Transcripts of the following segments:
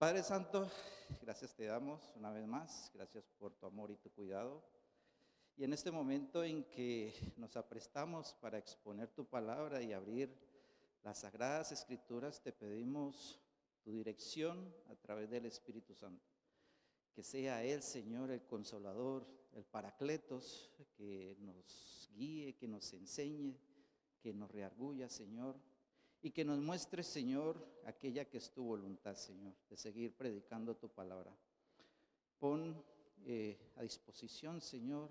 Padre Santo, gracias te damos una vez más, gracias por tu amor y tu cuidado. Y en este momento en que nos aprestamos para exponer tu palabra y abrir las sagradas escrituras, te pedimos tu dirección a través del Espíritu Santo. Que sea Él, Señor, el Consolador, el Paracletos, que nos guíe, que nos enseñe, que nos reargulla, Señor, y que nos muestre, Señor, aquella que es tu voluntad, Señor, de seguir predicando tu palabra. Pon a disposición, Señor,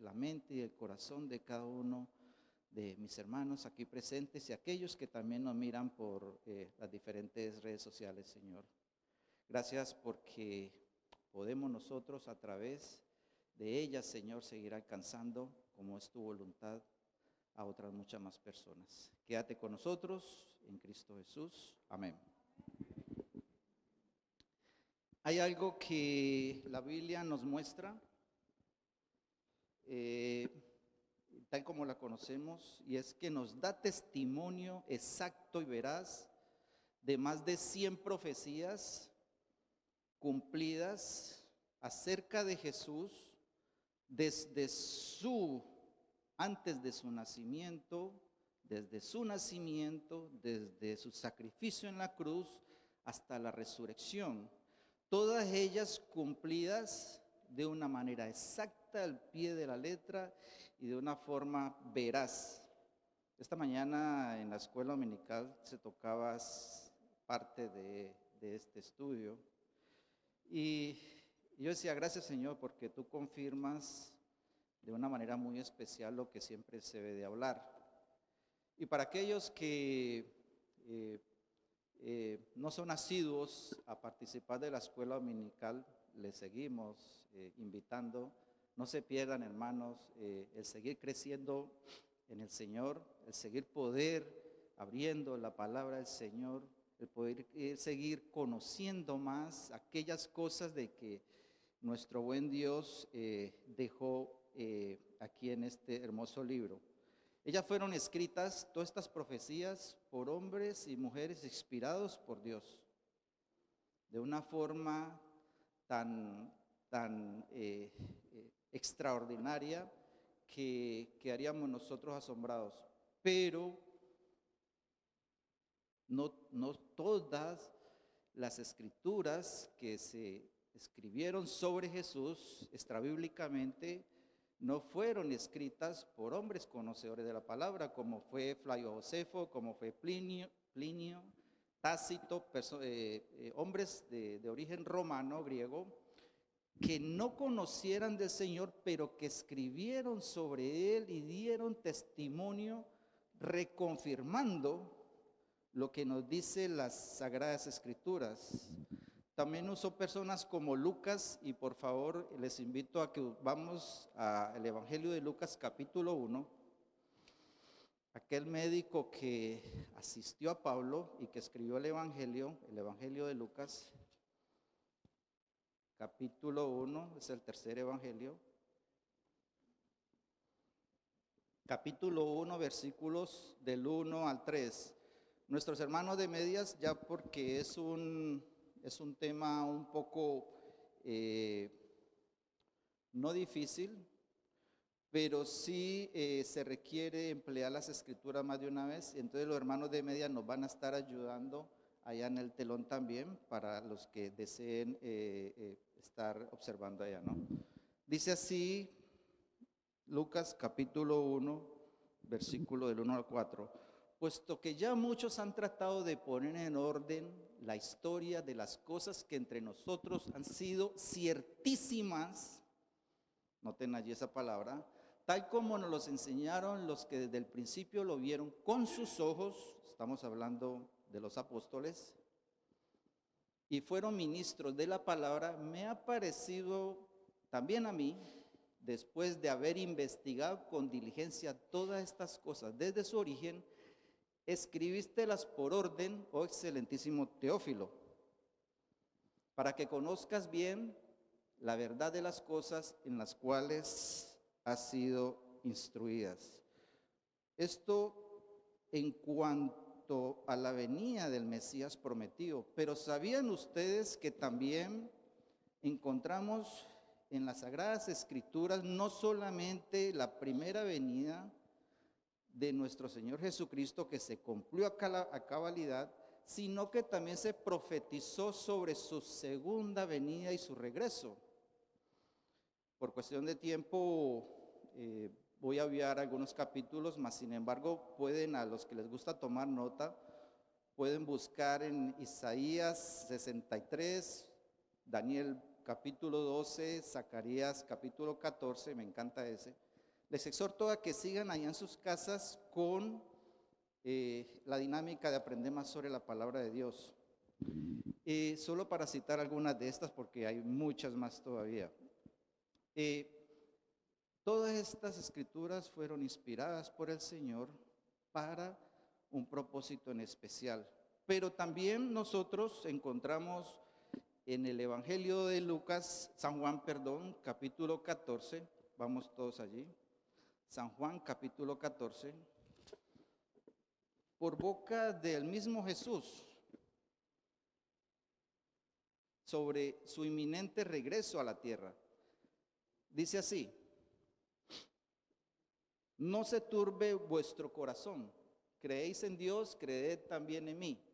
la mente y el corazón de cada uno de mis hermanos aquí presentes y aquellos que también nos miran por las diferentes redes sociales, Señor. Gracias porque podemos nosotros a través de ellas, Señor, seguir alcanzando, como es tu voluntad, a otras muchas más personas. Quédate con nosotros en Cristo Jesús. Amén. Hay algo que la Biblia nos muestra, tal como la conocemos, y es que nos da testimonio exacto y veraz de más de 100 profecías cumplidas acerca de Jesús desde antes de su nacimiento, desde su sacrificio en la cruz hasta la resurrección. Todas ellas cumplidas de una manera exacta, al pie de la letra y de una forma veraz. Esta mañana en la escuela dominical se tocaba parte de este estudio y yo decía, gracias Señor, porque tú confirmas de una manera muy especial lo que siempre se debe de hablar. Y para aquellos que no son asiduos a participar de la escuela dominical, les seguimos invitando. No se pierdan, hermanos, el seguir creciendo en el Señor, el seguir poder abriendo la palabra del Señor, el poder seguir conociendo más aquellas cosas de que nuestro buen Dios dejó aquí en este hermoso libro. Ellas fueron escritas, todas estas profecías, por hombres y mujeres inspirados por Dios, de una forma tan extraordinaria que haríamos nosotros asombrados. Pero no todas las escrituras que se escribieron sobre Jesús extrabíblicamente no fueron escritas por hombres conocedores de la palabra, como fue Flavio Josefo, como fue Plinio, Tácito, hombres de origen romano, griego, que no conocieran del Señor, pero que escribieron sobre Él y dieron testimonio reconfirmando lo que nos dice las Sagradas Escrituras. También usó personas como Lucas, y por favor les invito a que vamos al Evangelio de Lucas capítulo 1, aquel médico que asistió a Pablo y que escribió el Evangelio de Lucas, capítulo 1, es el tercer Evangelio, capítulo 1, versículos del 1 al 3. Nuestros hermanos de medias, ya porque es un tema un poco no difícil, pero sí se requiere emplear las escrituras más de una vez. Entonces los hermanos de media nos van a estar ayudando allá en el telón también para los que deseen estar observando allá, ¿no? Dice así Lucas capítulo 1, versículo del 1 al 4. Puesto que ya muchos han tratado de poner en orden la historia de las cosas que entre nosotros han sido ciertísimas, noten allí esa palabra, tal como nos los enseñaron los que desde el principio lo vieron con sus ojos, estamos hablando de los apóstoles, y fueron ministros de la palabra, me ha parecido también a mí, después de haber investigado con diligencia todas estas cosas desde su origen, escribístelas por orden, oh excelentísimo Teófilo, para que conozcas bien la verdad de las cosas en las cuales has sido instruidas. Esto en cuanto cuanto a la venida del Mesías prometido. Pero ¿sabían ustedes que también encontramos en las Sagradas Escrituras no solamente la primera venida de nuestro Señor Jesucristo, que se cumplió a cabalidad, sino que también se profetizó sobre su segunda venida y su regreso? Por cuestión de tiempo voy a obviar algunos capítulos, mas sin embargo pueden, a los que les gusta tomar nota, pueden buscar en Isaías 63, Daniel capítulo 12, Zacarías capítulo 14, me encanta ese. Les exhorto a que sigan allá en sus casas con la dinámica de aprender más sobre la palabra de Dios. Solo para citar algunas de estas, porque hay muchas más todavía. Todas estas escrituras fueron inspiradas por el Señor para un propósito en especial. Pero también nosotros encontramos en el Evangelio de Lucas, San Juan, capítulo 14, vamos todos allí. San Juan, capítulo 14, por boca del mismo Jesús, sobre su inminente regreso a la tierra. Dice así: no se turbe vuestro corazón, creéis en Dios, creed también en mí.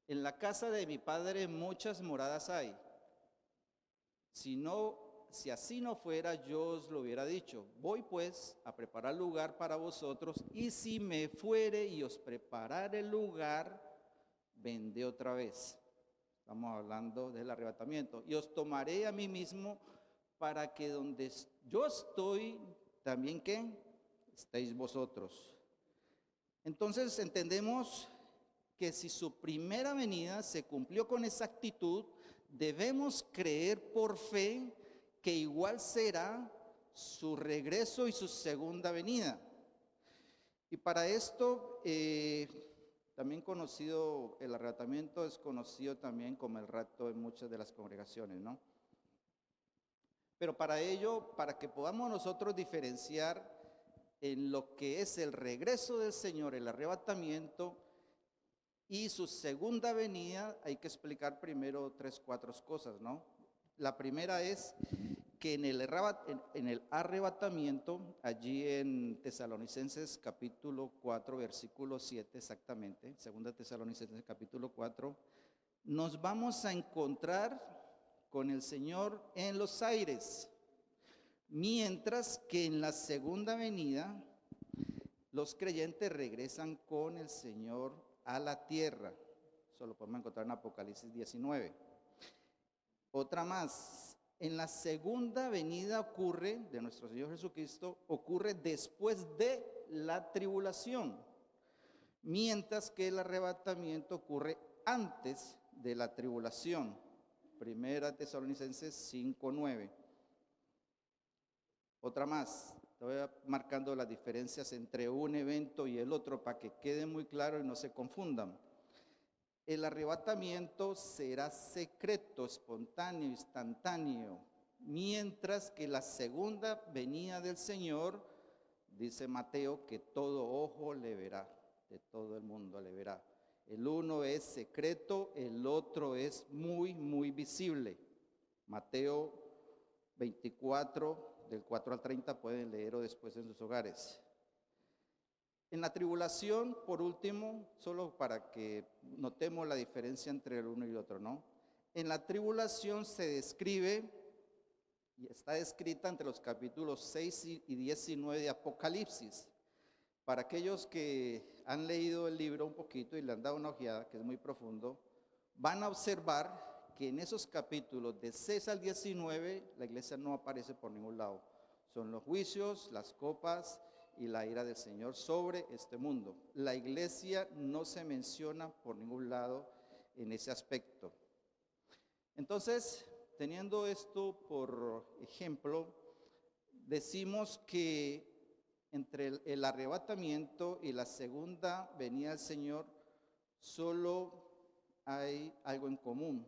En la casa de mi Padre muchas moradas hay. Si así no fuera, yo os lo hubiera dicho. Voy pues a preparar lugar para vosotros, y si me fuere y os preparare el lugar, vendré otra vez. Estamos hablando del arrebatamiento. Y os tomaré a mí mismo, para que donde yo estoy, también ¿qué? Estéis vosotros. Entonces entendemos que si su primera venida se cumplió con exactitud, debemos creer por fe que igual será su regreso y su segunda venida. Y para esto, también conocido, el arrebatamiento es conocido también como el rapto en muchas de las congregaciones, ¿no? Pero para ello, para que podamos nosotros diferenciar en lo que es el regreso del Señor, el arrebatamiento y su segunda venida, hay que explicar primero 3-4 cosas, ¿no? La primera es que en el arrebatamiento, allí en Tesalonicenses capítulo 4, versículo 7 exactamente, segunda Tesalonicenses capítulo 4, nos vamos a encontrar con el Señor en los aires, mientras que en la segunda venida los creyentes regresan con el Señor a la tierra. Eso lo podemos encontrar en Apocalipsis 19. Otra más, en la segunda venida de nuestro Señor Jesucristo, ocurre después de la tribulación, mientras que el arrebatamiento ocurre antes de la tribulación. Primera Tesalonicenses 5:9. Otra más, te voy marcando las diferencias entre un evento y el otro para que quede muy claro y no se confundan. El arrebatamiento será secreto, espontáneo, instantáneo, mientras que la segunda venida del Señor, dice Mateo, que todo ojo le verá, de todo el mundo le verá. El uno es secreto, el otro es muy, muy visible. Mateo 24, del 4 al 30, pueden leer o después en sus hogares. En la tribulación, por último, solo para que notemos la diferencia entre el uno y el otro, ¿no? En la tribulación se describe, y está descrita entre los capítulos 6 y 19 de Apocalipsis. Para aquellos que han leído el libro un poquito y le han dado una ojeada, que es muy profundo, van a observar que en esos capítulos de 6 al 19 la iglesia no aparece por ningún lado. Son los juicios, las copas y la ira del Señor sobre este mundo. La iglesia no se menciona por ningún lado en ese aspecto. Entonces, teniendo esto por ejemplo, decimos que entre el arrebatamiento y la segunda venida del Señor solo hay algo en común,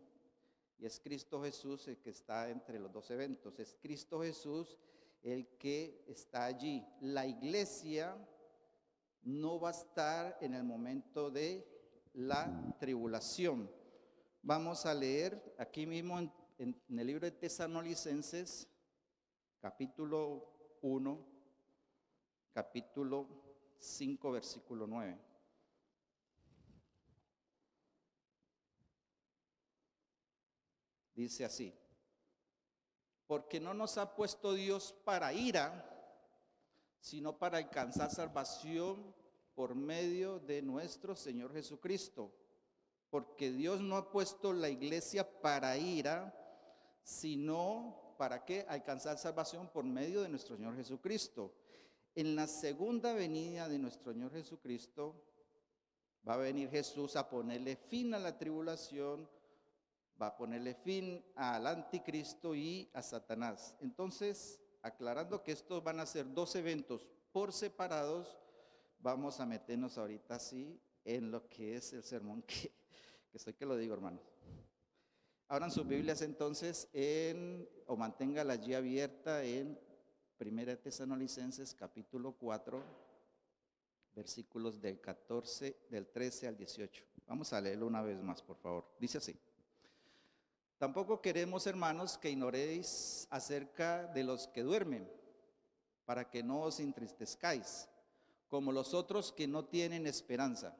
y es Cristo Jesús el que está entre los dos eventos. Es Cristo Jesús el que está allí. La iglesia no va a estar en el momento de la tribulación. Vamos a leer aquí mismo en el libro de Tesalonicenses, capítulo 1, capítulo 5, versículo 9. Dice así: porque no nos ha puesto Dios para ira, sino para alcanzar salvación por medio de nuestro Señor Jesucristo. Porque Dios no ha puesto la iglesia para ira, sino para qué, alcanzar salvación por medio de nuestro Señor Jesucristo. En la segunda venida de nuestro Señor Jesucristo, va a venir Jesús a ponerle fin a la tribulación, va a ponerle fin al anticristo y a Satanás. Entonces, aclarando que estos van a ser dos eventos por separados, vamos a meternos ahorita sí en lo que es el sermón que estoy que lo digo, hermanos. Abran sus Biblias entonces o mantengan allí abierta en 1 Tesalonicenses capítulo 4, versículos del 13 al 18. Vamos a leerlo una vez más, por favor. Dice así: tampoco queremos, hermanos, que ignoréis acerca de los que duermen, para que no os entristezcáis, como los otros que no tienen esperanza.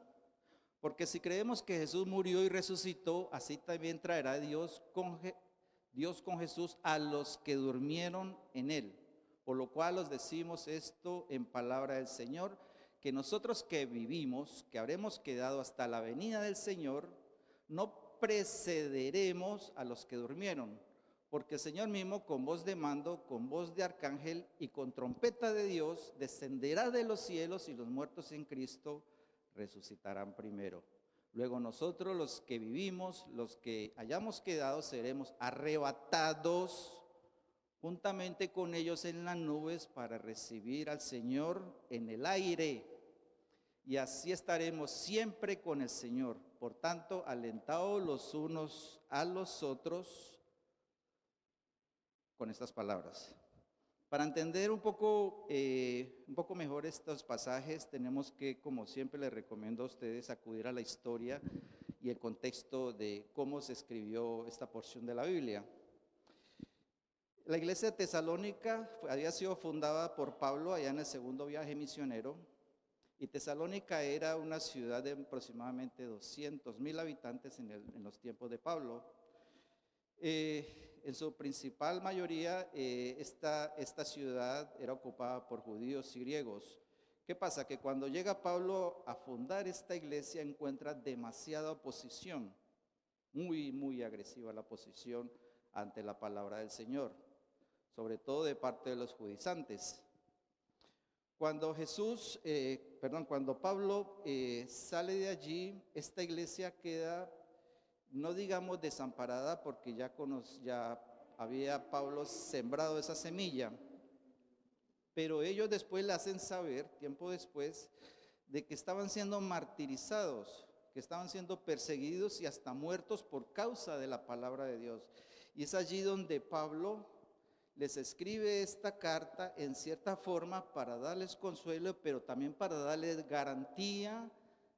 Porque si creemos que Jesús murió y resucitó, así también traerá Dios con Jesús a los que durmieron en él. Por lo cual os decimos esto en palabra del Señor, que nosotros que vivimos, que habremos quedado hasta la venida del Señor, no precederemos a los que durmieron, porque el Señor mismo con voz de mando, con voz de arcángel y con trompeta de Dios descenderá de los cielos, y los muertos en Cristo resucitarán primero. Luego nosotros, los que vivimos, los que hayamos quedado, seremos arrebatados juntamente con ellos en las nubes para recibir al Señor en el aire. Y así estaremos siempre con el Señor. Por tanto, alentaos los unos a los otros con estas palabras. Para entender un poco mejor estos pasajes, tenemos que, como siempre les recomiendo a ustedes, acudir a la historia y el contexto de cómo se escribió esta porción de la Biblia. La iglesia de Tesalónica había sido fundada por Pablo allá en el segundo viaje misionero, y Tesalónica era una ciudad de aproximadamente 200,000 habitantes en los tiempos de Pablo. En su principal mayoría, esta ciudad era ocupada por judíos y griegos. ¿Qué pasa? Que cuando llega Pablo a fundar esta iglesia, encuentra demasiada oposición, muy agresiva la oposición ante la palabra del Señor, sobre todo de parte de los judaizantes. Cuando Pablo sale de allí, esta iglesia queda, no digamos desamparada, porque ya había Pablo sembrado esa semilla, pero ellos después le hacen saber, tiempo después, de que estaban siendo martirizados, que estaban siendo perseguidos y hasta muertos por causa de la palabra de Dios. Y es allí donde Pablo les escribe esta carta en cierta forma para darles consuelo, pero también para darles garantía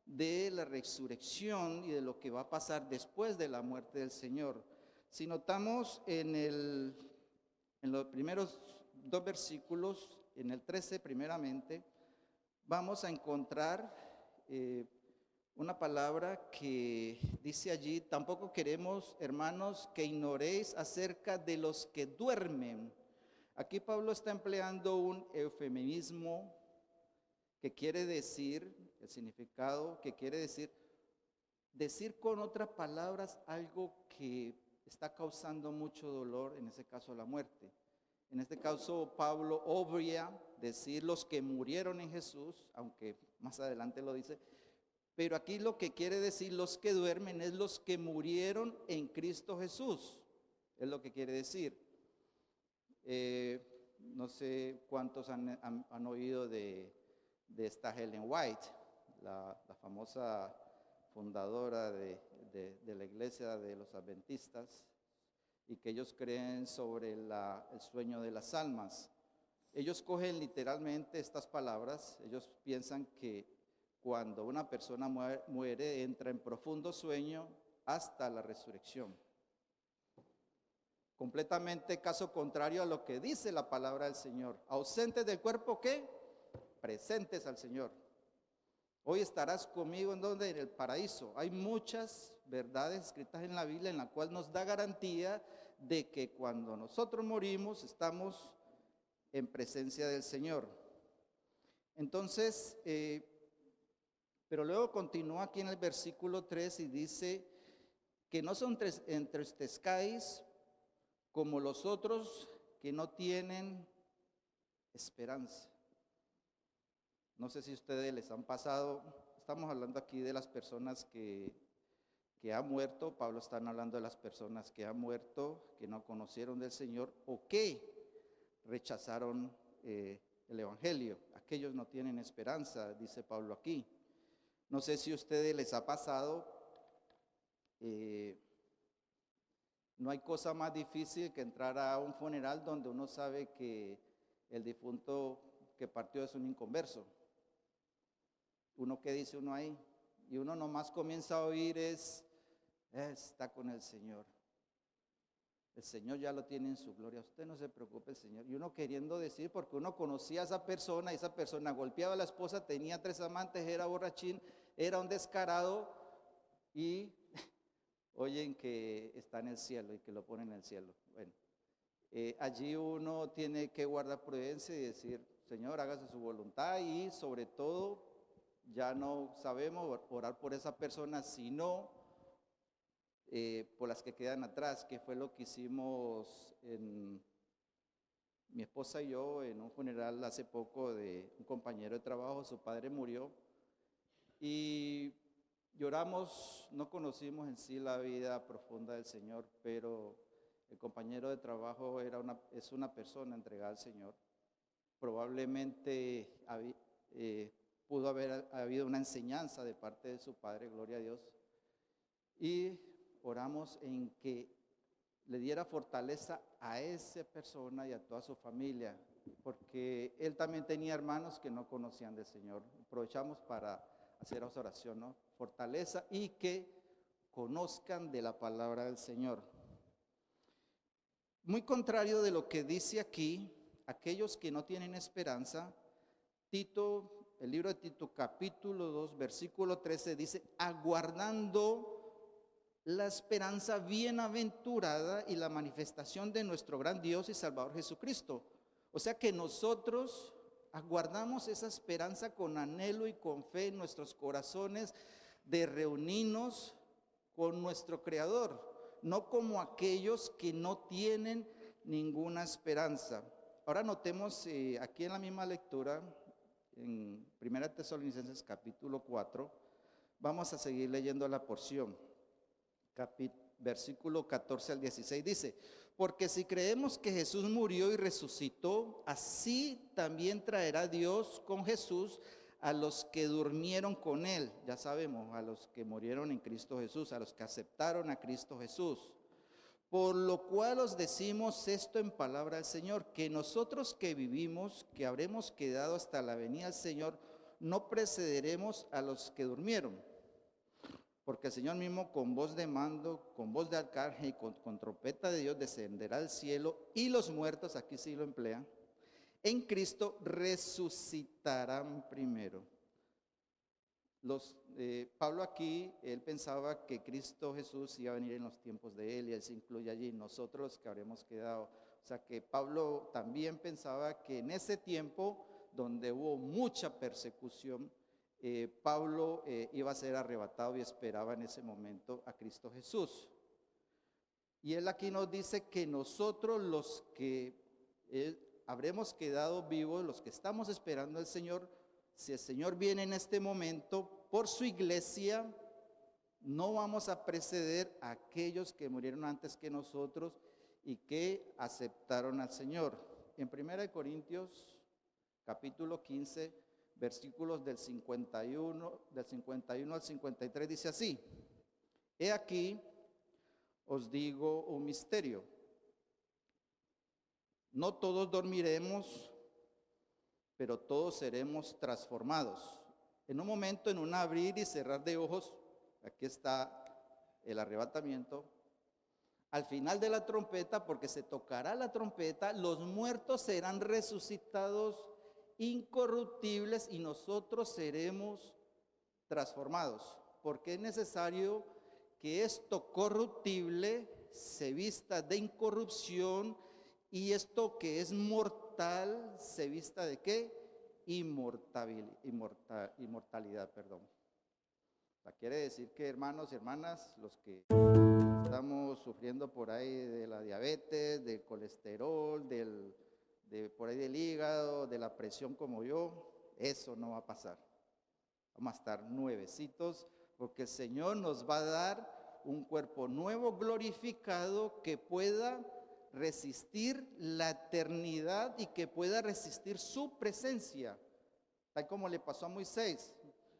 de la resurrección y de lo que va a pasar después de la muerte del Señor. Si notamos en los primeros dos versículos, en el 13 primeramente, vamos a encontrar una palabra que dice allí: tampoco queremos, hermanos, que ignoréis acerca de los que duermen. Aquí Pablo está empleando un eufemismo que quiere decir, el significado que quiere decir con otras palabras algo que está causando mucho dolor, en ese caso la muerte. En este caso Pablo obvia decir los que murieron en Jesús, aunque más adelante lo dice, pero aquí lo que quiere decir los que duermen es los que murieron en Cristo Jesús, es lo que quiere decir. No sé cuántos han oído de esta Ellen White, la famosa fundadora de la iglesia de los adventistas, y que ellos creen sobre el sueño de las almas. Ellos cogen literalmente estas palabras. Ellos piensan que cuando una persona muere, entra en profundo sueño hasta la resurrección. Completamente caso contrario a lo que dice la palabra del Señor. Ausentes del cuerpo, ¿qué? Presentes al Señor. Hoy estarás conmigo en donde, en el paraíso. Hay muchas verdades escritas en la Biblia en la cual nos da garantía de que cuando nosotros morimos estamos en presencia del Señor. Entonces, pero luego continúa aquí en el versículo 3 y dice que no son entristezcáis como los otros que no tienen esperanza. No sé si ustedes les han pasado, estamos hablando aquí de las personas que han muerto. Pablo está hablando de las personas que han muerto, que no conocieron del Señor o que rechazaron el Evangelio. Aquellos no tienen esperanza, dice Pablo aquí. No sé si a ustedes les ha pasado, no hay cosa más difícil que entrar a un funeral donde uno sabe que el difunto que partió es un inconverso. Uno, ¿qué dice uno ahí? Y uno nomás comienza a oír está con el Señor. El Señor ya lo tiene en su gloria. Usted no se preocupe, el Señor. Y uno queriendo decir, porque uno conocía a esa persona, y esa persona golpeaba a la esposa, tenía 3 amantes, era borrachín, era un descarado, y oyen que está en el cielo y que lo ponen en el cielo. Bueno, allí uno tiene que guardar prudencia y decir, Señor, hágase su voluntad, y sobre todo, ya no sabemos orar por esa persona, sino por las que quedan atrás, que fue lo que hicimos mi esposa y yo en un funeral hace poco de un compañero de trabajo. Su padre murió y lloramos. No conocimos en sí la vida profunda del Señor, pero el compañero de trabajo es una persona entregada al Señor. Probablemente pudo haber habido una enseñanza de parte de su padre, gloria a Dios, y oramos en que le diera fortaleza a esa persona y a toda su familia, porque él también tenía hermanos que no conocían del Señor. Aprovechamos para hacer esa oración, ¿no? Fortaleza y que conozcan de la palabra del Señor. Muy contrario de lo que dice aquí, aquellos que no tienen esperanza, el libro de Tito, capítulo 2, versículo 13, dice, aguardando la esperanza bienaventurada y la manifestación de nuestro gran Dios y Salvador Jesucristo. O sea que nosotros aguardamos esa esperanza con anhelo y con fe en nuestros corazones de reunirnos con nuestro Creador, no como aquellos que no tienen ninguna esperanza. Ahora notemos aquí en la misma lectura, en 1 Tesalonicenses capítulo 4, vamos a seguir leyendo la porción. Versículo 14 al 16 dice, porque si creemos que Jesús murió y resucitó, así también traerá Dios con Jesús a los que durmieron con él. Ya sabemos, a los que murieron en Cristo Jesús, a los que aceptaron a Cristo Jesús. Por lo cual os decimos esto en palabra del Señor, que nosotros que vivimos, que habremos quedado hasta la venida del Señor, no precederemos a los que durmieron. Porque el Señor mismo con voz de mando, con voz de arcángel y con trompeta de Dios descenderá al cielo, y los muertos, aquí sí lo emplea, en Cristo resucitarán primero. Pablo aquí, él pensaba que Cristo Jesús iba a venir en los tiempos de él, y él se incluye allí, nosotros los que habremos quedado. O sea que Pablo también pensaba que en ese tiempo donde hubo mucha persecución, Pablo iba a ser arrebatado y esperaba en ese momento a Cristo Jesús. Y él aquí nos dice que nosotros los que habremos quedado vivos, los que estamos esperando al Señor, si el Señor viene en este momento por su iglesia, no vamos a preceder a aquellos que murieron antes que nosotros y que aceptaron al Señor. En 1 Corintios capítulo 15, versículos del 51 al 53 dice así: he aquí, os digo un misterio. No todos dormiremos, pero todos seremos transformados En un momento, en un abrir y cerrar de ojos, aquí está el arrebatamiento. Al final de la trompeta, porque se tocará la trompeta, los muertos serán resucitados incorruptibles y nosotros seremos transformados. Porque es necesario que esto corruptible se vista de incorrupción y esto que es mortal se vista de ¿qué? Inmortalidad, perdón. O sea, quiere decir que, hermanos y hermanas, los que estamos sufriendo por ahí de la diabetes, del colesterol, por ahí del hígado, de la presión como yo, eso no va a pasar. Vamos a estar nuevecitos porque el Señor nos va a dar un cuerpo nuevo, glorificado, que pueda resistir la eternidad y que pueda resistir su presencia. Tal como le pasó a Moisés.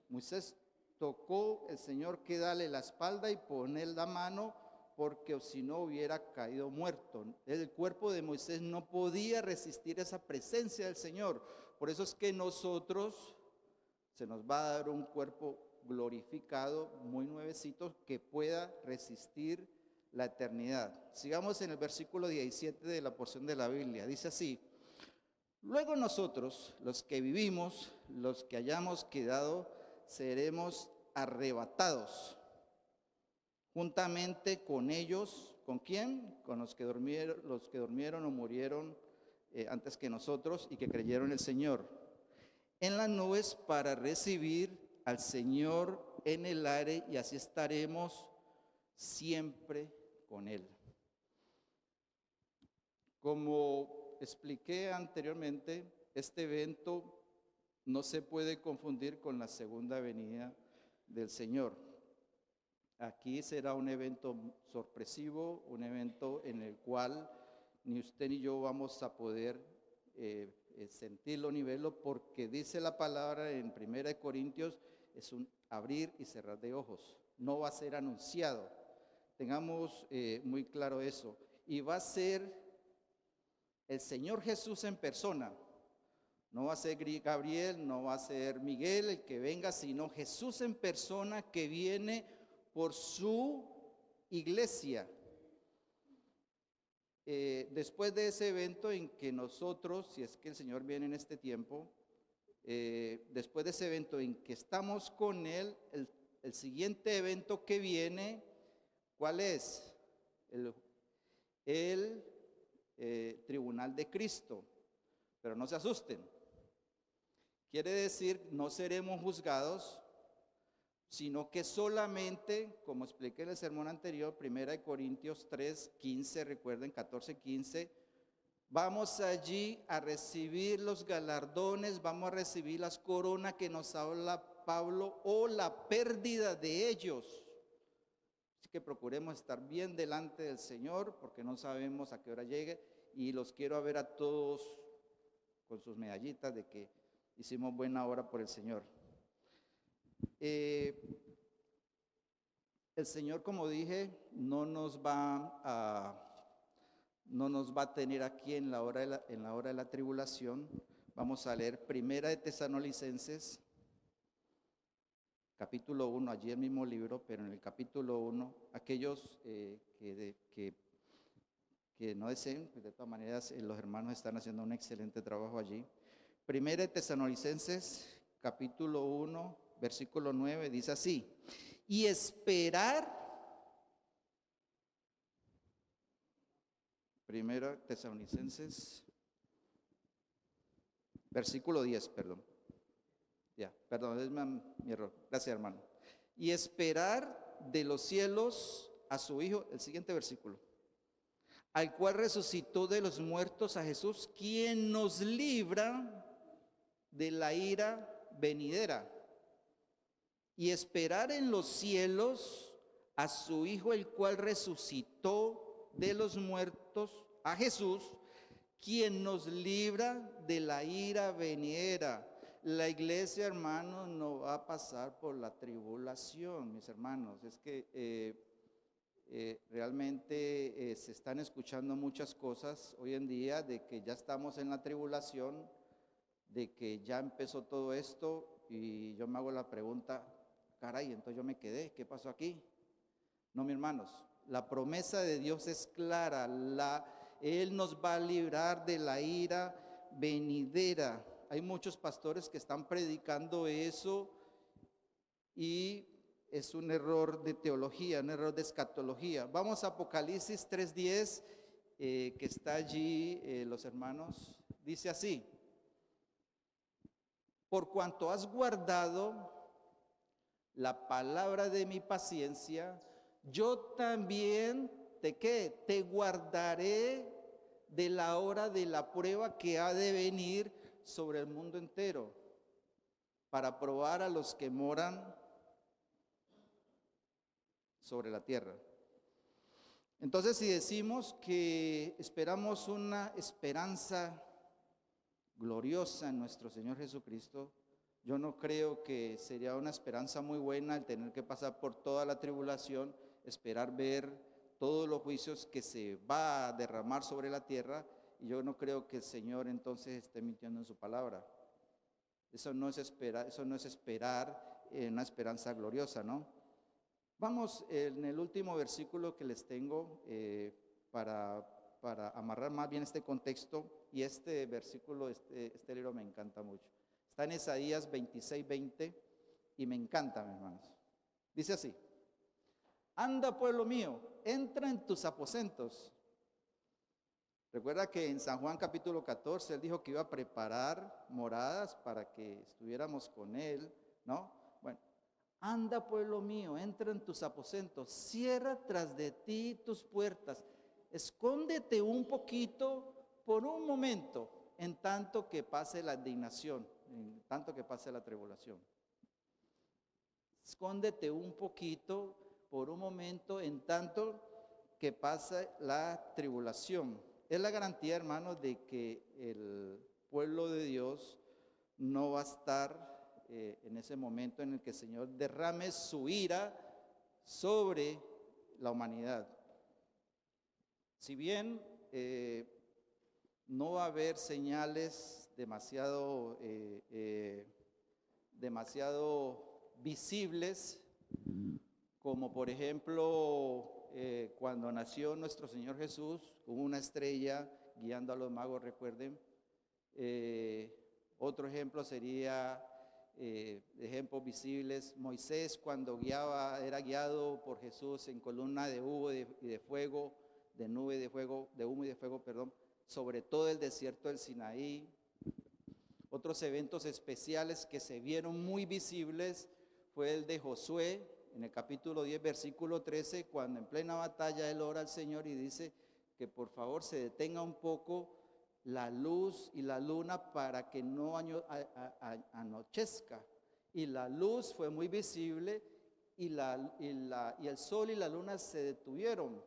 Moisés tocó el Señor que darle la espalda y poner la mano, porque si no hubiera caído muerto. El cuerpo de Moisés no podía resistir esa presencia del Señor. Por eso es que nosotros se nos va a dar un cuerpo glorificado, muy nuevecito, que pueda resistir la eternidad. Sigamos en el versículo 17 de la porción de la Biblia. Dice así: luego nosotros, los que vivimos, los que hayamos quedado, seremos arrebatados juntamente con ellos. ¿Con quién? Con los que durmieron o murieron antes que nosotros y que creyeron en el Señor, en las nubes, para recibir al Señor en el aire, y así estaremos siempre con Él. Como expliqué anteriormente, este evento no se puede confundir con la segunda venida del Señor. Aquí será un evento sorpresivo, un evento en el cual ni usted ni yo vamos a poder sentirlo ni verlo, porque dice la palabra en 1 Corintios, es un abrir y cerrar de ojos. No va a ser anunciado. Tengamos muy claro eso. Y va a ser el Señor Jesús en persona. No va a ser Gabriel, no va a ser Miguel el que venga, sino Jesús en persona, que viene por su iglesia. Después de ese evento en que nosotros, si es que el Señor viene en este tiempo, después de ese evento en que estamos con Él, el siguiente evento que viene, ¿cuál es? El tribunal de Cristo. Pero no se asusten. Quiere decir, no seremos juzgados, sino que solamente, como expliqué en el sermón anterior, 1 Corintios 3:15, recuerden, 14:15, vamos allí a recibir los galardones, vamos a recibir las coronas que nos habla Pablo, o la pérdida de ellos. Así que procuremos estar bien delante del Señor, porque no sabemos a qué hora llegue, y los quiero ver a todos con sus medallitas de que hicimos buena obra por el Señor. El Señor, como dije, no nos va a tener aquí en la hora de la tribulación. Vamos a leer 1 de Tesalonicenses, capítulo 1, allí el mismo libro, pero en el capítulo 1, aquellos que no deseen, pues de todas maneras los hermanos están haciendo un excelente trabajo allí. 1 de Tesalonicenses, capítulo 1, versículo 9, dice así: y esperar, 1 Tesalonicenses, versículo 10, perdón. Perdón, es mi error. Gracias, hermano. Y esperar de los cielos a su Hijo, el siguiente versículo, al cual resucitó de los muertos, a Jesús, quien nos libra de la ira venidera. Y esperar en los cielos a su Hijo, el cual resucitó de los muertos, a Jesús, quien nos libra de la ira venidera. La iglesia, hermanos, no va a pasar por la tribulación, mis hermanos. Es que realmente se están escuchando muchas cosas hoy en día de que ya estamos en la tribulación, de que ya empezó todo esto. y yo me hago la pregunta, caray, entonces yo me quedé, ¿qué pasó aquí? No, mis hermanos, la promesa de Dios es clara, Él nos va a librar de la ira venidera. Hay muchos pastores que están predicando eso y es un error de teología, un error de escatología. Vamos a Apocalipsis 3:10, que está allí, los hermanos, dice así: por cuanto has guardado la palabra de mi paciencia, yo también te guardaré de la hora de la prueba que ha de venir sobre el mundo entero, para probar a los que moran sobre la tierra. Entonces, si decimos que esperamos una esperanza gloriosa en nuestro Señor Jesucristo, yo no creo que sería una esperanza muy buena el tener que pasar por toda la tribulación, esperar ver todos los juicios que se va a derramar sobre la tierra, y yo no creo que el Señor entonces esté mintiendo en su palabra. Eso no es esperar una esperanza gloriosa, ¿no? Vamos en el último versículo que les tengo para amarrar más bien este contexto, y este versículo, este libro me encanta mucho. Está en Isaías 26:20 y me encanta, mis hermanos. Dice así: anda, pueblo mío, entra en tus aposentos. Recuerda que en San Juan capítulo 14 él dijo que iba a preparar moradas para que estuviéramos con él, ¿no? Bueno, anda, pueblo mío, entra en tus aposentos, cierra tras de ti tus puertas, escóndete un poquito por un momento, en tanto que pase la indignación, en tanto que pase la tribulación. Escóndete un poquito por un momento, en tanto que pase la tribulación. Es la garantía, hermanos, de que el pueblo de Dios no va a estar en ese momento en el que el Señor derrame su ira sobre la humanidad. Si bien no va a haber señales demasiado visibles, como por ejemplo cuando nació nuestro Señor Jesús, con una estrella guiando a los magos, recuerden. Otro ejemplo sería ejemplos visibles: Moisés, cuando era guiado por Jesús en columna de humo y de fuego, de nube de fuego, de humo y de fuego, perdón, sobre todo el desierto del Sinaí. Otros eventos especiales que se vieron muy visibles fue el de Josué en el capítulo 10, versículo 13, cuando en plena batalla él ora al Señor y dice que por favor se detenga un poco la luz y la luna para que no anochezca. Y la luz fue muy visible y el sol y la luna se detuvieron.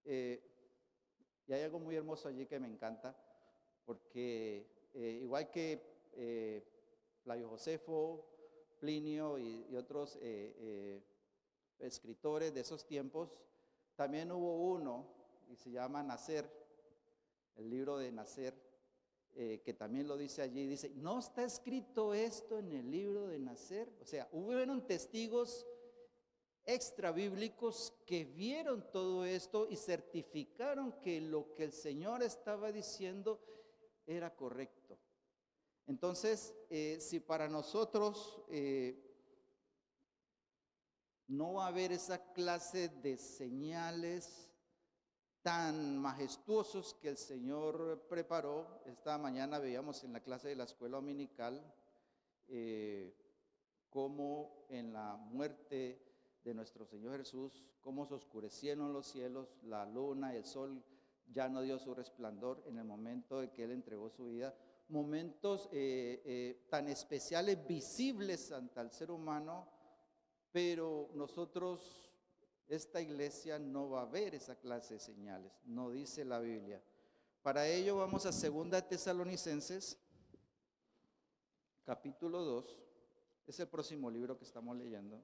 Y hay algo muy hermoso allí que me encanta, porque igual que Flavio Josefo, Plinio y otros escritores de esos tiempos, también hubo uno y se llama Nacer, el libro de Nacer, que también lo dice allí. Dice: ¿no está escrito esto en el libro de Nacer? O sea, hubieron testigos extrabíblicos que vieron todo esto y certificaron que lo que el Señor estaba diciendo era correcto. Entonces, si para nosotros no va a haber esa clase de señales tan majestuosos que el Señor preparó, esta mañana veíamos en la clase de la escuela dominical cómo en la muerte de nuestro Señor Jesús, cómo se oscurecieron los cielos, la luna y el sol ya no dio su resplandor en el momento en que Él entregó su vida. Momentos tan especiales, visibles ante el ser humano, pero nosotros, esta iglesia, no va a ver esa clase de señales, no dice la Biblia. Para ello vamos a 2 Tesalonicenses, capítulo 2, es el próximo libro que estamos leyendo,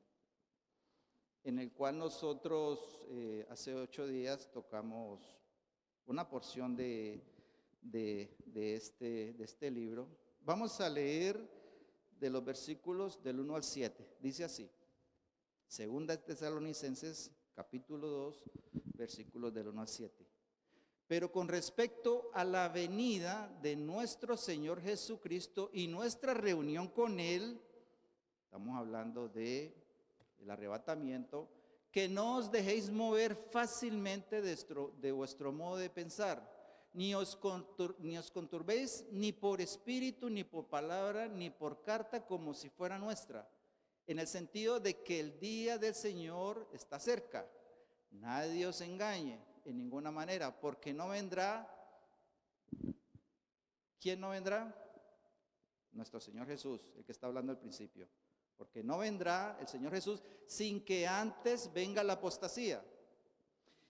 en el cual nosotros hace 8 días tocamos una porción de este libro. Vamos a leer de los versículos del 1 al 7. Dice así, Segunda de Tesalonicenses, capítulo 2, versículos del 1 al 7. Pero con respecto a la venida de nuestro Señor Jesucristo y nuestra reunión con Él, estamos hablando del arrebatamiento, que no os dejéis mover fácilmente de vuestro modo de pensar, ni os conturbéis ni por espíritu, ni por palabra, ni por carta, como si fuera nuestra, en el sentido de que el día del Señor está cerca. Nadie os engañe en ninguna manera, porque no vendrá. ¿Quién no vendrá? Nuestro Señor Jesús, el que está hablando al principio. Porque no vendrá el Señor Jesús sin que antes venga la apostasía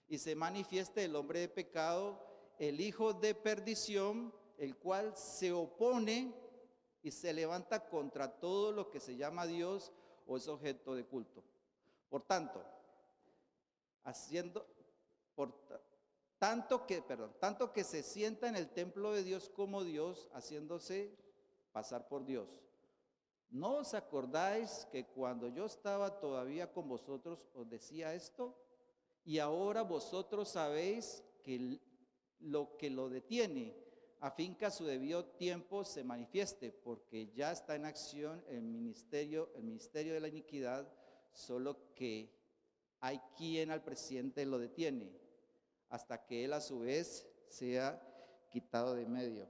y se manifieste el hombre de pecado, el hijo de perdición, el cual se opone y se levanta contra todo lo que se llama Dios o es objeto de culto. Por tanto, tanto que se sienta en el templo de Dios como Dios, haciéndose pasar por Dios. ¿No os acordáis que cuando yo estaba todavía con vosotros os decía esto? Y ahora vosotros sabéis que lo detiene, a fin que a su debido tiempo se manifieste, porque ya está en acción el ministerio de la iniquidad, solo que hay quien al presidente lo detiene, hasta que él a su vez sea quitado de medio.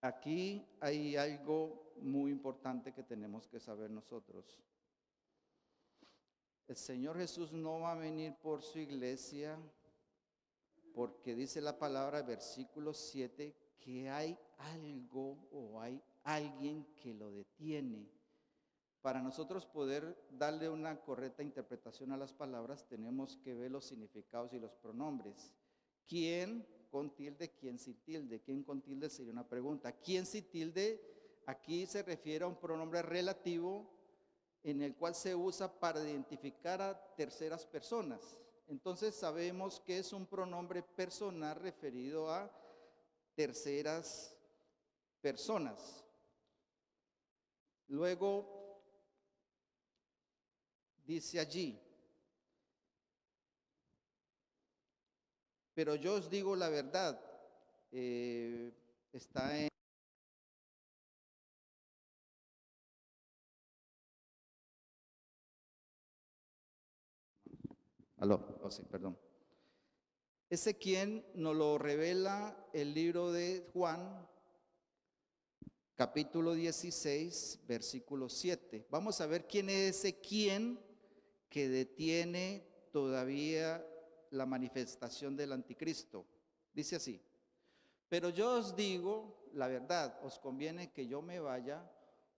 Aquí hay algo muy importante que tenemos que saber nosotros. El Señor Jesús no va a venir por su iglesia, porque dice la palabra, versículo 7, que hay algo o hay alguien que lo detiene. Para nosotros poder darle una correcta interpretación a las palabras, tenemos que ver los significados y los pronombres. ¿Quién con tilde, quién sin tilde? ¿Quién con tilde? Sería una pregunta. ¿Quién sin tilde? Aquí se refiere a un pronombre relativo en el cual se usa para identificar a terceras personas. Entonces sabemos que es un pronombre personal referido a terceras personas. Luego dice allí, pero yo os digo la verdad, está en... Sí, perdón. Ese quien nos lo revela el libro de Juan, capítulo 16, versículo 7. Vamos a ver quién es ese quien que detiene todavía la manifestación del anticristo. Dice así, pero yo os digo la verdad, os conviene que yo me vaya,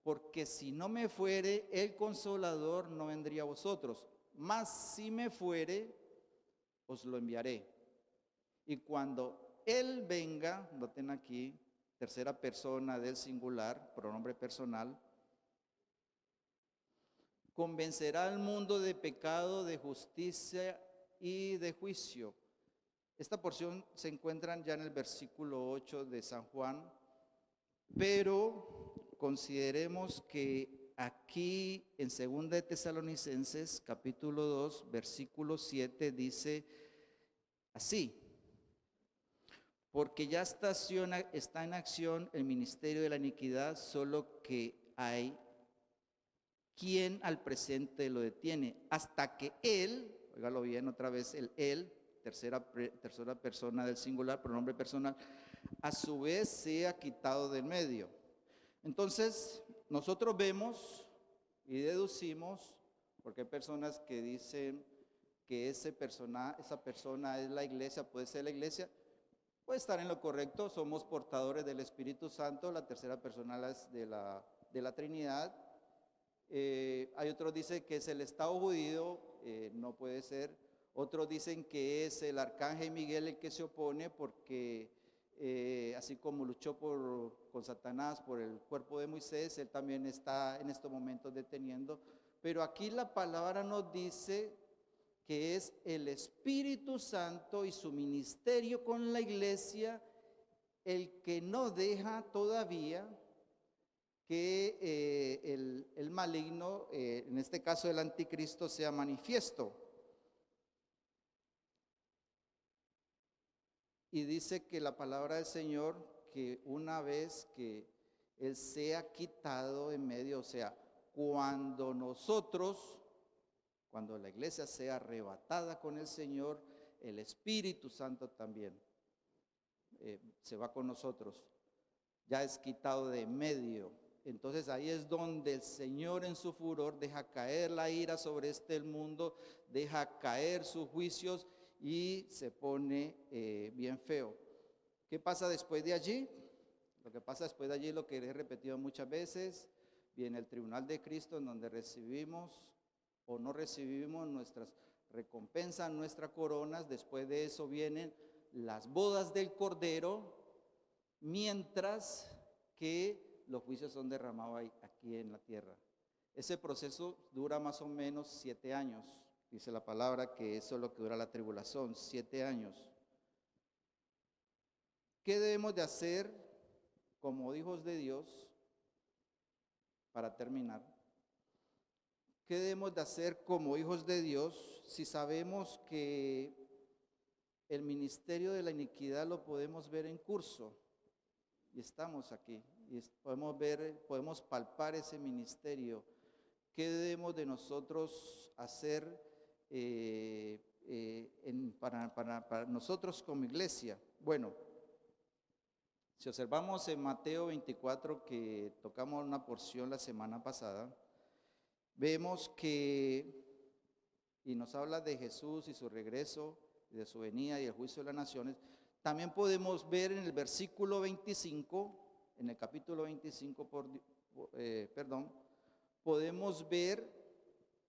porque si no me fuere, el Consolador no vendría a vosotros, mas si me fuere, os lo enviaré. Y cuando Él venga, noten aquí, tercera persona del singular, pronombre personal, convencerá al mundo de pecado, de justicia y de juicio. Esta porción se encuentra ya en el versículo 8 de San Juan, pero consideremos que aquí en 2 de Tesalonicenses, capítulo 2, versículo 7, dice así, porque ya está en acción el ministerio de la iniquidad, solo que hay quien al presente lo detiene, hasta que él, óigalo bien otra vez, el él, tercera persona del singular, pronombre personal, a su vez sea quitado del medio. Entonces, nosotros vemos y deducimos, porque hay personas que dicen que esa persona es la iglesia, puede ser la iglesia, puede estar en lo correcto, somos portadores del Espíritu Santo, la tercera persona de la Trinidad. Hay otros dicen que es el Estado judío, no puede ser. Otros dicen que es el arcángel Miguel el que se opone porque así como luchó con Satanás por el cuerpo de Moisés, él también está en estos momentos deteniendo. Pero aquí la palabra nos dice que es el Espíritu Santo y su ministerio con la iglesia el que no deja todavía que el maligno, en este caso el anticristo, sea manifiesto. Y dice que la palabra del Señor, que una vez que Él sea quitado en medio, o sea, cuando la iglesia sea arrebatada con el Señor, el Espíritu Santo también se va con nosotros, ya es quitado de en medio. Entonces ahí es donde el Señor en su furor deja caer la ira sobre este mundo, deja caer sus juicios y se pone bien feo. ¿Qué pasa después de allí? Lo que pasa después de allí, lo que he repetido muchas veces, viene el tribunal de Cristo en donde recibimos o no recibimos nuestras recompensas, nuestras coronas. Después de eso vienen las bodas del Cordero, mientras que los juicios son derramados aquí en la tierra. Ese proceso dura más o menos 7 años. Dice la palabra que eso es lo que dura la tribulación, 7 años. ¿Qué debemos de hacer como hijos de Dios? Para terminar, ¿qué debemos de hacer como hijos de Dios si sabemos que el ministerio de la iniquidad lo podemos ver en curso? Y estamos aquí, y podemos palpar ese ministerio. ¿Qué debemos de nosotros hacer para nosotros como iglesia? Bueno, si observamos en Mateo 24, que tocamos una porción la semana pasada, vemos que, y nos habla de Jesús y su regreso, de su venida y el juicio de las naciones. También podemos ver en el versículo 25, en el capítulo 25, podemos ver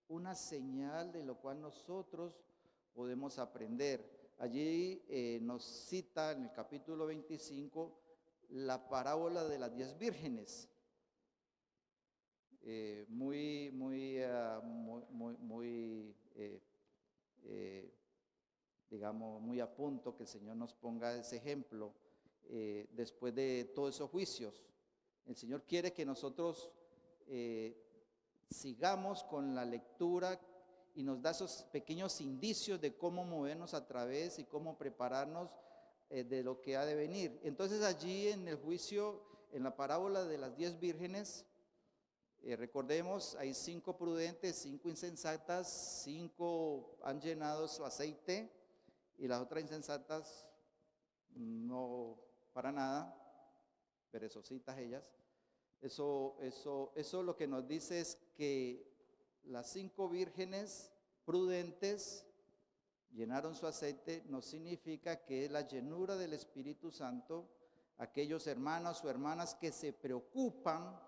una señal de lo cual nosotros podemos aprender. Allí nos cita en el capítulo 25 la parábola de las 10 vírgenes. Digamos, muy a punto que el Señor nos ponga ese ejemplo después de todos esos juicios. El Señor quiere que nosotros sigamos con la lectura y nos da esos pequeños indicios de cómo movernos a través y cómo prepararnos de lo que ha de venir. Entonces allí en el juicio, en la parábola de las 10 vírgenes, recordemos, hay 5 prudentes, 5 insensatas, 5 han llenado su aceite y las otras insensatas no para nada, perezositas ellas. Eso lo que nos dice es que las 5 vírgenes prudentes llenaron su aceite, no significa que es la llenura del Espíritu Santo. Aquellos hermanos o hermanas que se preocupan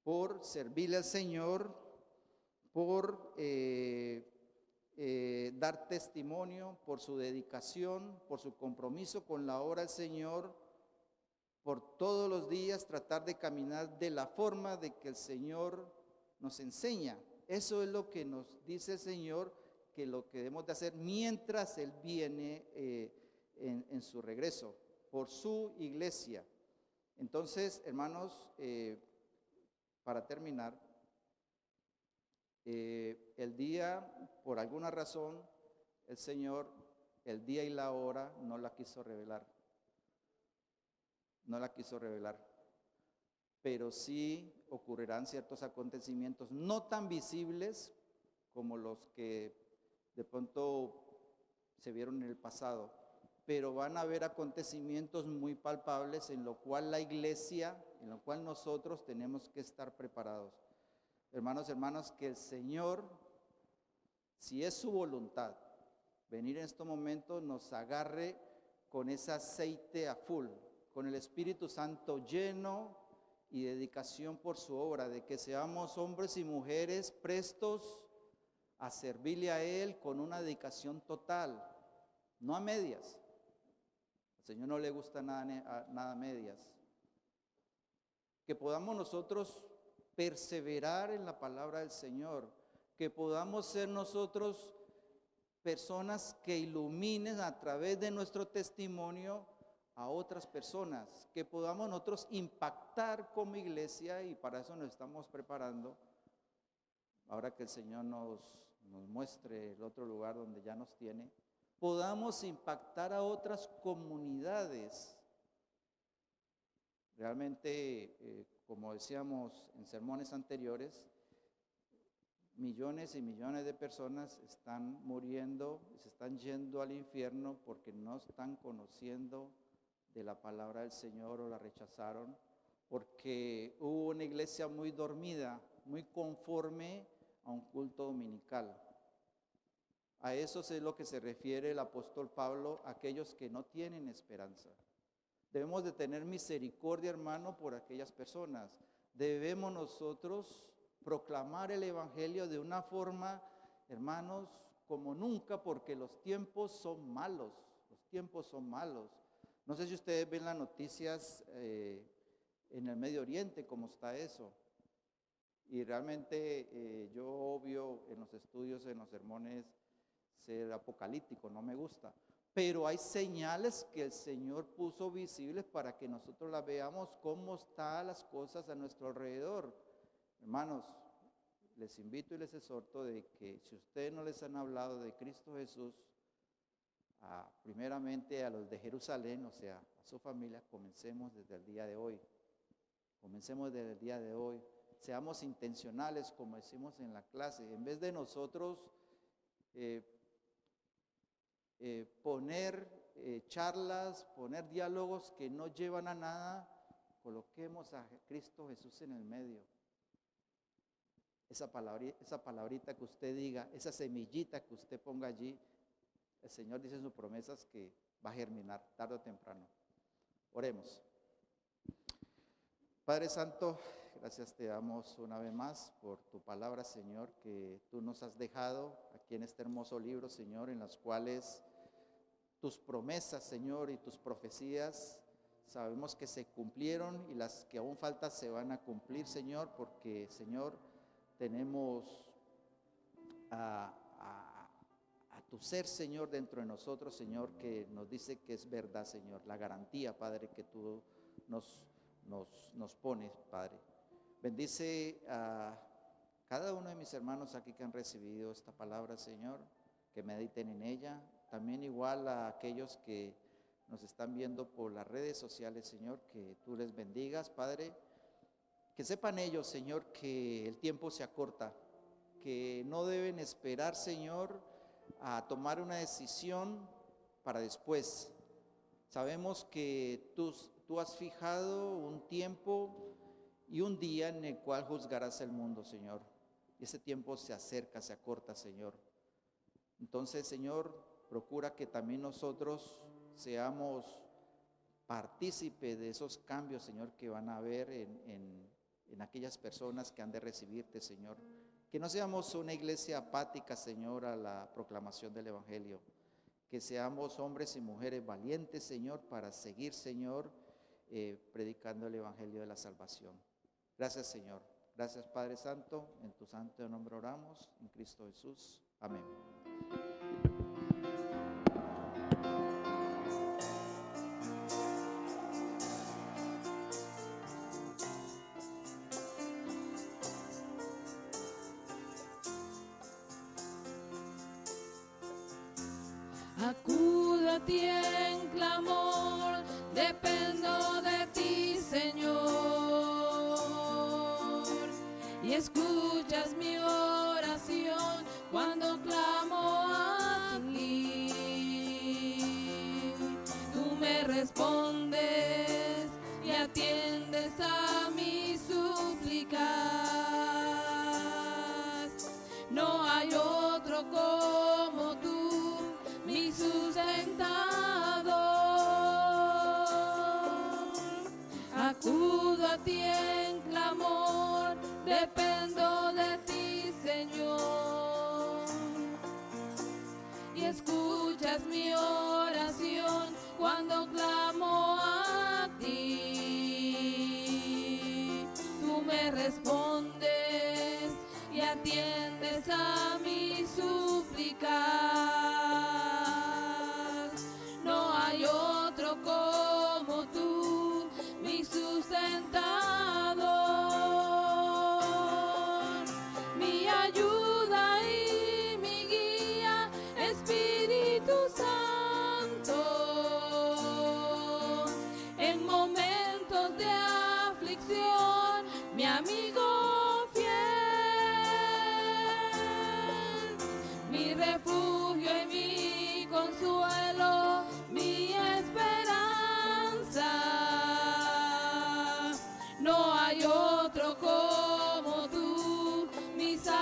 por servirle al Señor, por dar testimonio, por su dedicación, por su compromiso con la obra del Señor, por todos los días tratar de caminar de la forma de que el Señor nos enseña. Eso es lo que nos dice el Señor, que lo que debemos de hacer mientras Él viene en su regreso, por su iglesia. Entonces, hermanos, para terminar, el día, por alguna razón, el Señor, el día y la hora, no la quiso revelar. No la quiso revelar. Pero sí ocurrirán ciertos acontecimientos no tan visibles como los que de pronto se vieron en el pasado, pero van a haber acontecimientos muy palpables en lo cual la iglesia, en lo cual nosotros tenemos que estar preparados. Hermanos, hermanas, que el Señor, si es su voluntad, venir en estos momentos, nos agarre con ese aceite a full, con el Espíritu Santo lleno y dedicación por su obra, de que seamos hombres y mujeres prestos a servirle a Él con una dedicación total, no a medias. Al Señor no le gusta nada a medias. Que podamos nosotros perseverar en la palabra del Señor, que podamos ser nosotros personas que iluminen a través de nuestro testimonio a otras personas, que podamos nosotros impactar como iglesia, y para eso nos estamos preparando. Ahora que el Señor nos muestre el otro lugar donde ya nos tiene, podamos impactar a otras comunidades. Realmente, como decíamos en sermones anteriores, millones y millones de personas están muriendo, se están yendo al infierno porque no están conociendo de la palabra del Señor o la rechazaron, porque hubo una iglesia muy dormida, muy conforme a un culto dominical. A eso es lo que se refiere el apóstol Pablo, aquellos que no tienen esperanza. Debemos de tener misericordia, hermano, por aquellas personas. Debemos nosotros proclamar el evangelio de una forma, hermanos, como nunca, porque los tiempos son malos. Los tiempos son malos. No sé si ustedes ven las noticias en el Medio Oriente, cómo está eso. Y realmente yo obvio en los estudios, en los sermones, ser apocalíptico, no me gusta. Pero hay señales que el Señor puso visibles para que nosotros las veamos cómo están las cosas a nuestro alrededor. Hermanos, les invito y les exhorto de que si ustedes no les han hablado de Cristo Jesús, primeramente a los de Jerusalén, o sea, a su familia, comencemos desde el día de hoy. Comencemos desde el día de hoy. Seamos intencionales, como decimos en la clase. En vez de nosotros poner charlas, poner diálogos que no llevan a nada, coloquemos a Cristo Jesús en el medio. Esa palabrita que usted diga, esa semillita que usted ponga allí, el Señor dice en sus promesas que va a germinar tarde o temprano. Oremos. Padre Santo, gracias te damos una vez más por tu palabra, Señor, que tú nos has dejado aquí en este hermoso libro, Señor, en las cuales tus promesas, Señor, y tus profecías sabemos que se cumplieron y las que aún faltan se van a cumplir, Señor, porque, Señor, tenemos a tu ser, Señor, dentro de nosotros, Señor, que nos dice que es verdad, Señor, la garantía, Padre, que tú nos pones, Padre. Bendice a cada uno de mis hermanos aquí que han recibido esta palabra, Señor, que mediten en ella. También igual a aquellos que nos están viendo por las redes sociales, Señor, que tú les bendigas, Padre. Que sepan ellos, Señor, que el tiempo se acorta, que no deben esperar, Señor, a tomar una decisión para después. Sabemos que tú has fijado un tiempo y un día en el cual juzgarás el mundo, Señor. Y ese tiempo se acerca, se acorta, Señor. Entonces, Señor, procura que también nosotros seamos partícipes de esos cambios, Señor, que van a haber en aquellas personas que han de recibirte, Señor. Que no seamos una iglesia apática, Señor, a la proclamación del Evangelio. Que seamos hombres y mujeres valientes, Señor, para seguir, Señor, predicando el Evangelio de la salvación. Gracias, Señor. Gracias, Padre Santo. En tu santo nombre oramos, en Cristo Jesús. Amén. Acudo a ti en clamor, dependo de ti, Señor, y escuchas mi oración cuando clamo a ti. Tú me respondes y atiendes a mis súplicas. No hay otro como tú, mi sustentador. Acudo a ti en clamor, dependo de ti, Señor, y escuchas mi oración cuando clamo a ti. Tú me respondes y atiendes a mis súplicas. No hay otro como sustentador, mi ayuda y mi guía, Espíritu Santo. En momentos de aflicción, mi amigo fiel, mi refugio y mi consuelo, mi esperanza. No hay otro como tú, mi Salvador,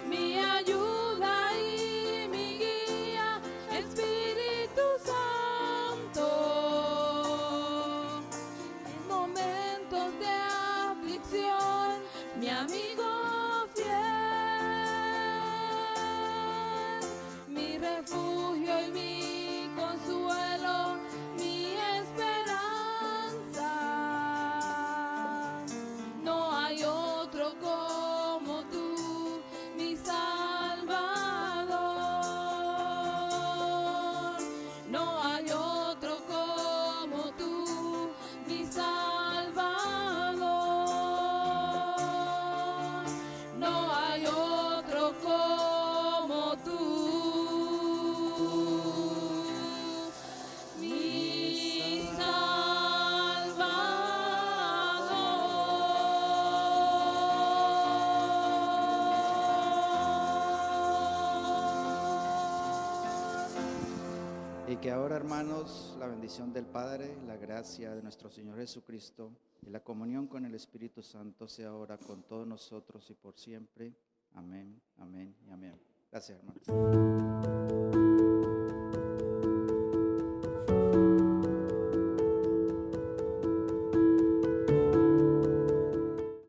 mi ayuda y mi guía, Espíritu Santo. En momentos de aflicción, mi amigo fiel, mi refugio y mi consuelo, mi esperanza. No hay otro como tú, mi Salvador. No hay otro como tú, mi Salvador. No hay otro como tú, mi Salvador. Y que ahora, hermanos, la bendición del Padre, la gracia de nuestro Señor Jesucristo y la comunión con el Espíritu Santo sea ahora con todos nosotros y por siempre. Amén, amén y amén. Gracias, hermanos.